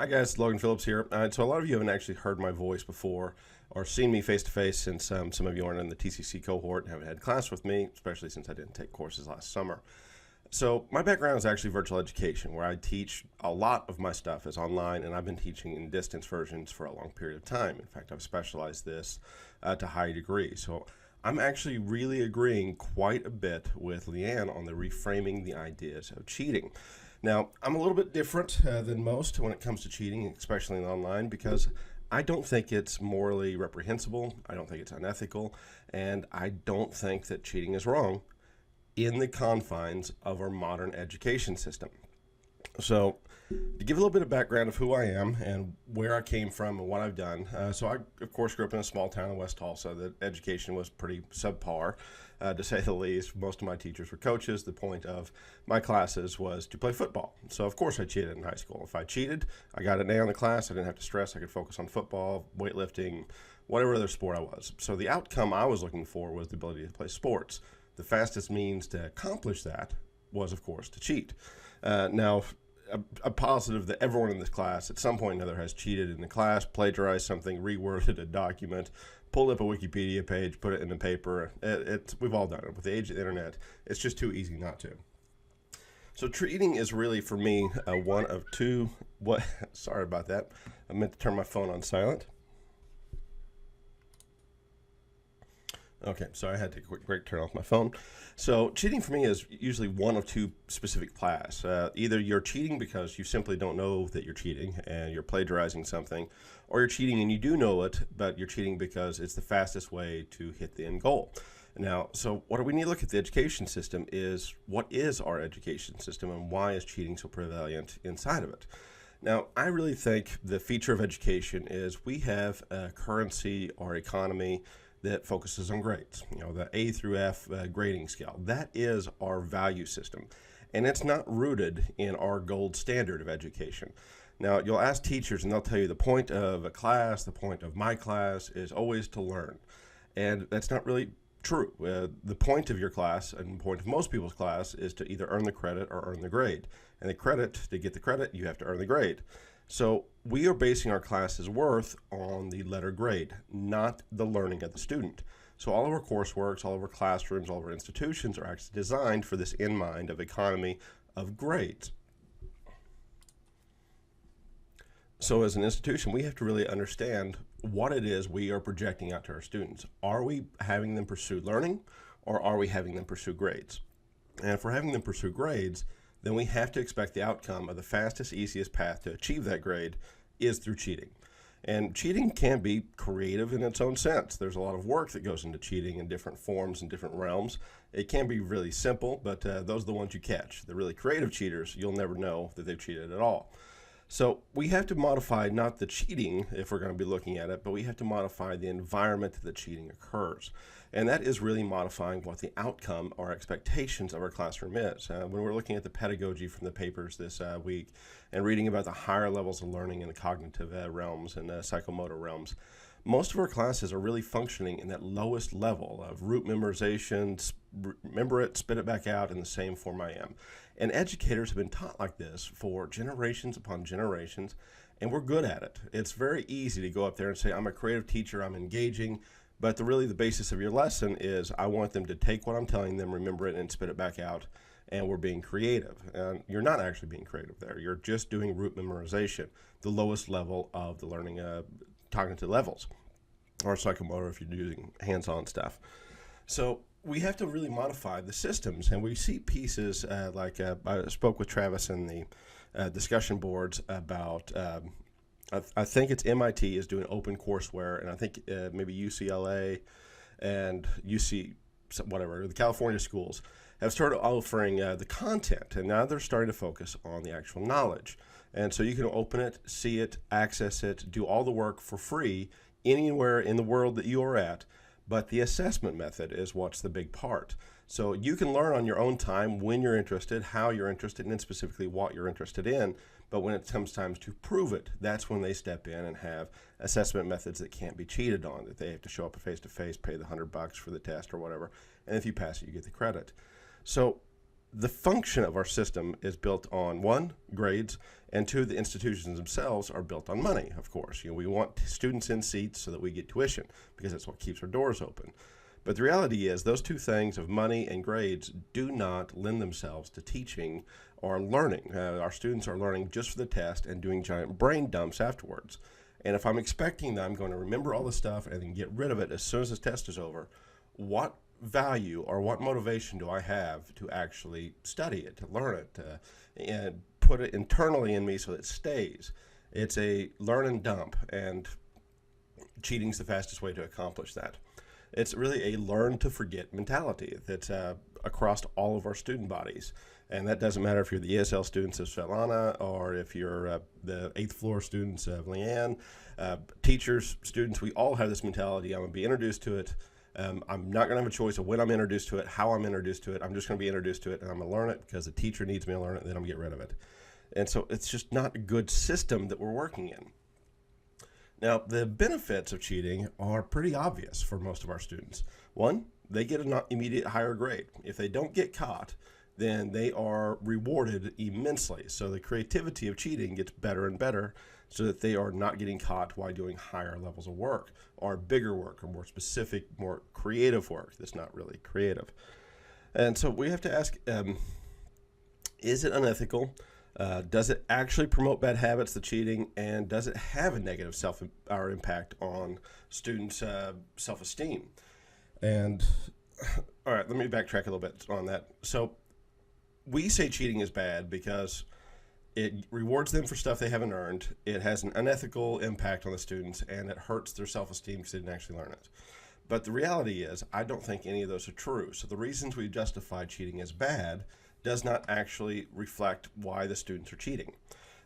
Hi guys, Logan Phillips here. So a lot of you haven't actually heard my voice before or seen me face to face since some of you aren't in the TCC cohort and haven't had class with me, especially since I didn't take courses last summer. So my background is actually virtual education, where I teach a lot of my stuff is online, and I've been teaching in distance versions for a long period of time. In fact, I've specialized this to a high degree. So I'm actually really agreeing quite a bit with Leanne on the reframing the ideas of cheating. Now, I'm a little bit different than most when it comes to cheating, especially in online, because I don't think it's morally reprehensible, I don't think it's unethical, and I don't think that cheating is wrong in the confines of our modern education system. So, to give a little bit of background of who I am and where I came from and what I've done. So I, of course, grew up in a small town in West Tulsa. The education was pretty subpar, to say the least. Most of my teachers were coaches. The point of my classes was to play football. So, of course, I cheated in high school. If I cheated, I got an A on the class. I didn't have to stress. I could focus on football, weightlifting, whatever other sport I was. So the outcome I was looking for was the ability to play sports. The fastest means to accomplish that was, of course, to cheat. Now, a positive that everyone in this class at some point or another has cheated in the class, plagiarized something, reworded a document, pulled up a Wikipedia page, put it in the paper. We've all done it. With the age of the internet, it's just too easy not to. So cheating is really, for me, one of two. Sorry about that. I meant to turn my phone on silent. Okay, so I had to take a quick break, turn off my phone. So cheating for me is usually one of two specific paths. Either you're cheating because you simply don't know that you're cheating and you're plagiarizing something, or you're cheating and you do know it, but you're cheating because it's the fastest way to hit the end goal. Now, so what do we need to look at the education system is, what is our education system and why is cheating so prevalent inside of it? Now, I really think the feature of education is we have a currency or economy that focuses on grades, the A through F grading scale. That is our value system, and it's not rooted in our gold standard of education. Now, you'll ask teachers, and they'll tell you the point of a class, the point of my class is always to learn, and that's not really true. The point of your class, and the point of most people's class, is to either earn the credit or earn the grade, and to get the credit, you have to earn the grade. So we are basing our class's worth on the letter grade, not the learning of the student. So all of our courseworks, all of our classrooms, all of our institutions are actually designed for this in mind of economy of grades. So as an institution, we have to really understand what it is we are projecting out to our students. Are we having them pursue learning, or are we having them pursue grades? And if we're having them pursue grades, then we have to expect the outcome of the fastest, easiest path to achieve that grade is through cheating. And cheating can be creative in its own sense. There's a lot of work that goes into cheating in different forms and different realms. It can be really simple, but those are the ones you catch. The really creative cheaters, you'll never know that they've cheated at all. So we have to modify not the cheating, if we're going to be looking at it, but we have to modify the environment that the cheating occurs. And that is really modifying what the outcome or expectations of our classroom is. When we're looking at the pedagogy from the papers this week and reading about the higher levels of learning in the cognitive realms and psychomotor realms, most of our classes are really functioning in that lowest level of rote memorization, remember it, spit it back out in the same form I am. And educators have been taught like this for generations upon generations, and we're good at it. It's very easy to go up there and say, I'm a creative teacher, I'm engaging, but the basis of your lesson is I want them to take what I'm telling them, remember it, and spit it back out, and we're being creative. And you're not actually being creative there. You're just doing rote memorization, the lowest level of the learning cognitive levels, or psychomotor if you're using hands-on stuff. So we have to really modify the systems, and we see pieces like I spoke with Travis in the discussion boards about I think it's MIT is doing open courseware, and I think maybe UCLA and the California schools have started offering the content, and now they're starting to focus on the actual knowledge. And so you can open it, see it, access it, do all the work for free anywhere in the world that you are at, but the assessment method is what's the big part. So you can learn on your own time when you're interested, how you're interested, and then specifically what you're interested in. But when it comes time to prove it, that's when they step in and have assessment methods that can't be cheated on, that they have to show up face-to-face, pay the $100 for the test or whatever. And if you pass it, you get the credit. So the function of our system is built on one, grades, and two, the institutions themselves are built on money, of course. We want students in seats so that we get tuition because that's what keeps our doors open. But the reality is those two things of money and grades do not lend themselves to teaching or learning. Our students are learning just for the test and doing giant brain dumps afterwards. And if I'm expecting that I'm going to remember all the stuff and then get rid of it as soon as this test is over, what value or what motivation do I have to actually study it, to learn it, and put it internally in me so it stays? It's a learn and dump, and cheating's the fastest way to accomplish that. It's really a learn to forget mentality that's across all of our student bodies. And that doesn't matter if you're the ESL students of Svetlana or if you're the 8th floor students of Leanne, teachers, students, we all have this mentality. I'm going to be introduced to it. I'm not going to have a choice of when I'm introduced to it, how I'm introduced to it. I'm just going to be introduced to it, and I'm going to learn it because the teacher needs me to learn it, and then I'm going to get rid of it. And so it's just not a good system that we're working in. Now, the benefits of cheating are pretty obvious for most of our students. One, they get an immediate higher grade. If they don't get caught, then they are rewarded immensely. So the creativity of cheating gets better and better so that they are not getting caught while doing higher levels of work or bigger work or more specific, more creative work that's not really creative. And so we have to ask, is it unethical? Does it actually promote bad habits, the cheating, and does it have a negative impact on students' self-esteem? And all right, let me backtrack a little bit on that. So we say cheating is bad because it rewards them for stuff they haven't earned. It has an unethical impact on the students, and it hurts their self-esteem because they didn't actually learn it. But the reality is, I don't think any of those are true. So the reasons we justify cheating as bad does not actually reflect why the students are cheating.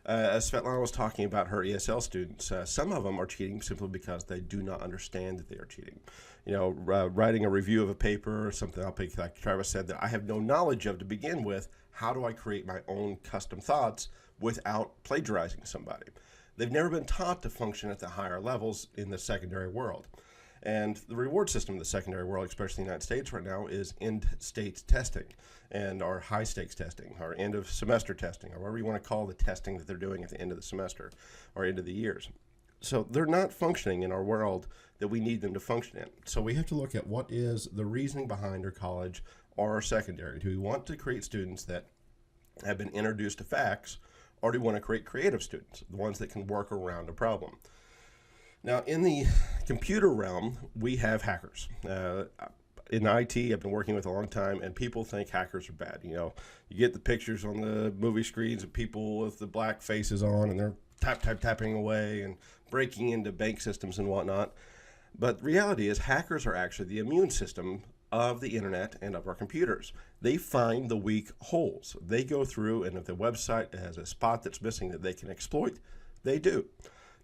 As Svetlana was talking about her ESL students, some of them are cheating simply because they do not understand that they are cheating. Writing a review of a paper or something, like Travis said, that I have no knowledge of to begin with. How do I create my own custom thoughts without plagiarizing somebody? They've never been taught to function at the higher levels in the secondary world. And the reward system in the secondary world, especially in the United States right now, is end-state testing and our high-stakes testing, our end-of-semester testing, or whatever you want to call the testing that they're doing at the end of the semester or end of the years. So they're not functioning in our world that we need them to function in. So we have to look at what is the reasoning behind our college or our secondary. Do we want to create students that have been introduced to facts, or do we want to create creative students, the ones that can work around a problem? Now, in the computer realm, we have hackers. In IT, I've been working with a long time, and people think hackers are bad. You get the pictures on the movie screens of people with the black faces on, and they're tapping away and breaking into bank systems and whatnot. But the reality is hackers are actually the immune system of the internet and of our computers. They find the weak holes. They go through, and if the website has a spot that's missing that they can exploit, they do.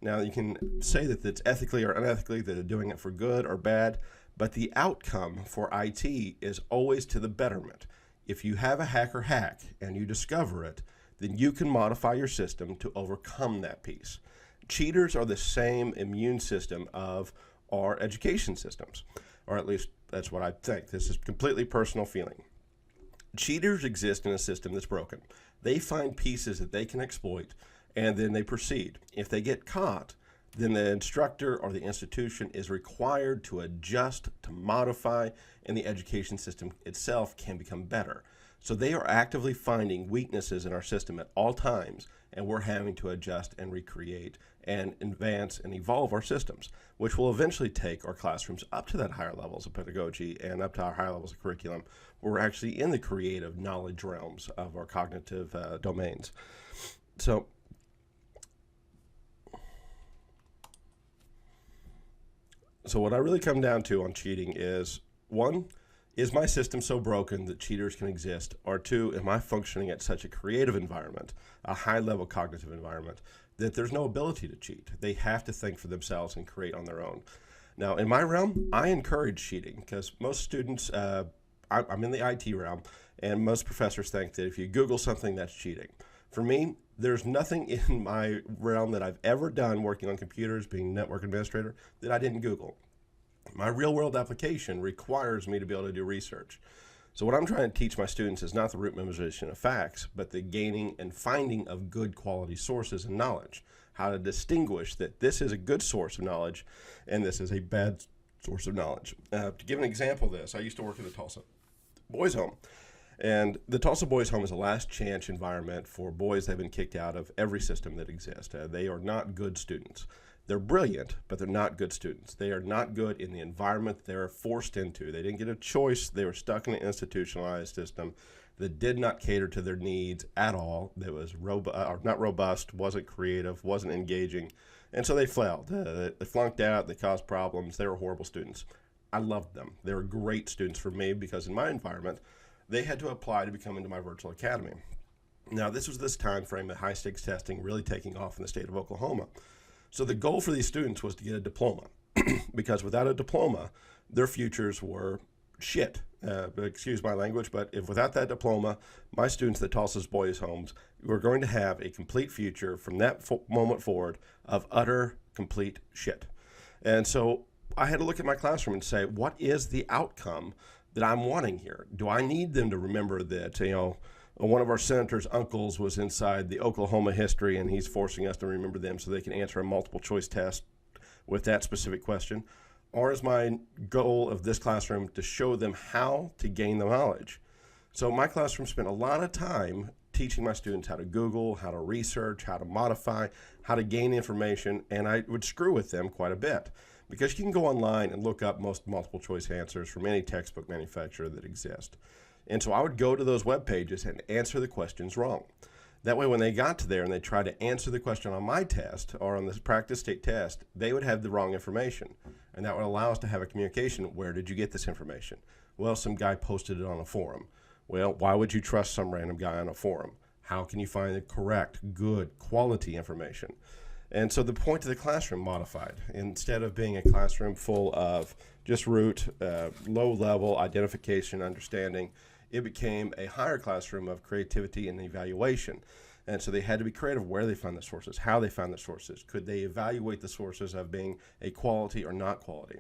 Now, you can say that it's ethically or unethically, that they're doing it for good or bad, but the outcome for IT is always to the betterment. If you have a hacker hack and you discover it, then you can modify your system to overcome that piece. Cheaters are the same immune system of our education systems, or at least that's what I think. This is completely personal feeling. Cheaters exist in a system that's broken. They find pieces that they can exploit, and then they proceed. If they get caught, then the instructor or the institution is required to adjust, to modify, and the education system itself can become better. So they are actively finding weaknesses in our system at all times, and we're having to adjust and recreate and advance and evolve our systems, which will eventually take our classrooms up to that higher levels of pedagogy and up to our higher levels of curriculum, where we're actually in the creative knowledge realms of our cognitive domains. So what I really come down to on cheating is, one, is my system so broken that cheaters can exist? Or two, am I functioning at such a creative environment, a high-level cognitive environment, that there's no ability to cheat? They have to think for themselves and create on their own. Now, in my realm, I encourage cheating because most students, I'm in the IT realm, and most professors think that if you Google something, that's cheating. For me, there's nothing in my realm that I've ever done working on computers, being a network administrator, that I didn't Google. My real-world application requires me to be able to do research. So what I'm trying to teach my students is not the rote memorization of facts, but the gaining and finding of good quality sources and knowledge. How to distinguish that this is a good source of knowledge and this is a bad source of knowledge. To give an example of this, I used to work at the Tulsa Boys Home. And the Tulsa Boys Home is a last chance environment for boys that have been kicked out of every system that exists. They are not good students. They're brilliant, but they're not good students. They are not good in the environment they're forced into. They didn't get a choice. They were stuck in an institutionalized system that did not cater to their needs at all. That was not robust, wasn't creative, wasn't engaging. And so they failed. They flunked out. They caused problems. They were horrible students. I loved them. They were great students for me because in my environment, they had to apply to become into my virtual academy. Now, this was this time frame of high-stakes testing really taking off in the state of Oklahoma. So the goal for these students was to get a diploma because without a diploma, their futures were shit. Excuse my language, but if without that diploma, my students at Tulsa's Boys Homes were going to have a complete future from that moment forward of utter, complete shit. And so I had to look at my classroom and say, what is the outcome that I'm wanting here? Do I need them to remember that, one of our senator's uncles was inside the Oklahoma history and he's forcing us to remember them so they can answer a multiple choice test with that specific question? Or is my goal of this classroom to show them how to gain the knowledge? So my classroom spent a lot of time teaching my students how to Google, how to research, how to modify, how to gain information, and I would screw with them quite a bit. Because you can go online and look up most multiple choice answers from any textbook manufacturer that exist. And so I would go to those web pages and answer the questions wrong. That way when they got to there and they tried to answer the question on my test or on this practice state test, they would have the wrong information. And that would allow us to have a communication. Where did you get this information? Well, some guy posted it on a forum. Well, why would you trust some random guy on a forum? How can you find the correct, good, quality information? And so the point of the classroom modified. Instead of being a classroom full of just rote, low-level identification, understanding, it became a higher classroom of creativity and evaluation. And so they had to be creative where they found the sources, how they found the sources. Could they evaluate the sources of being a quality or not quality?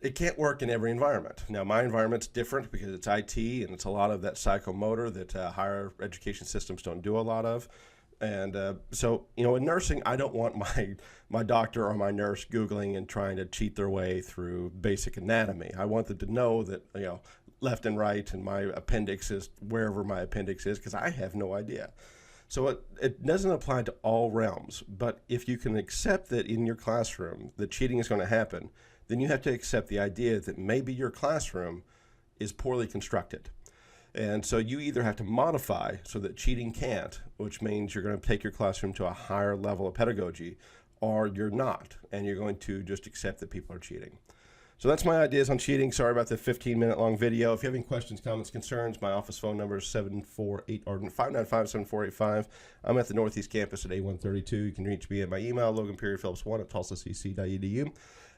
It can't work in every environment. Now, my environment's different because it's IT and it's a lot of that psychomotor that higher education systems don't do a lot of. And so, in nursing, I don't want my doctor or my nurse Googling and trying to cheat their way through basic anatomy. I want them to know that, left and right and my appendix is wherever my appendix is because I have no idea. So it doesn't apply to all realms. But if you can accept that in your classroom that cheating is going to happen, then you have to accept the idea that maybe your classroom is poorly constructed. And so you either have to modify so that cheating can't, which means you're going to take your classroom to a higher level of pedagogy, or you're not, and you're going to just accept that people are cheating. So that's my ideas on cheating. Sorry about the 15-minute long video. If you have any questions, comments, concerns, my office phone number is 595-7485. I'm at the Northeast Campus at A132. You can reach me at my email, logan.phillips1 at tulsacc.edu.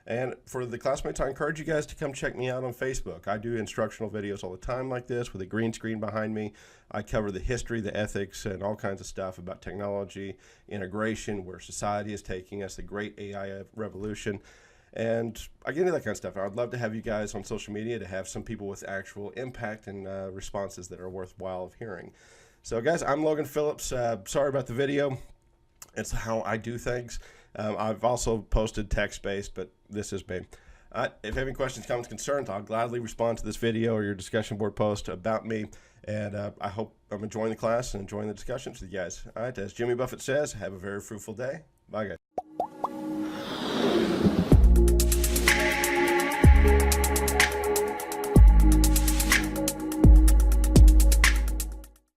And for the classmates, I encourage you guys to come check me out on Facebook. I do instructional videos all the time like this with a green screen behind me. I cover the history, the ethics, and all kinds of stuff about technology, integration, where society is taking us, the great AI revolution. And I get into that kind of stuff. I'd love to have you guys on social media to have some people with actual impact and responses that are worthwhile of hearing. So guys, I'm Logan Phillips. Sorry about the video. It's how I do things. I've also posted text-based, but this is me. If you have any questions, comments, concerns, I'll gladly respond to this video or your discussion board post about me. And I hope I'm enjoying the class and enjoying the discussions with you guys. All right, as Jimmy Buffett says, have a very fruitful day. Bye, guys.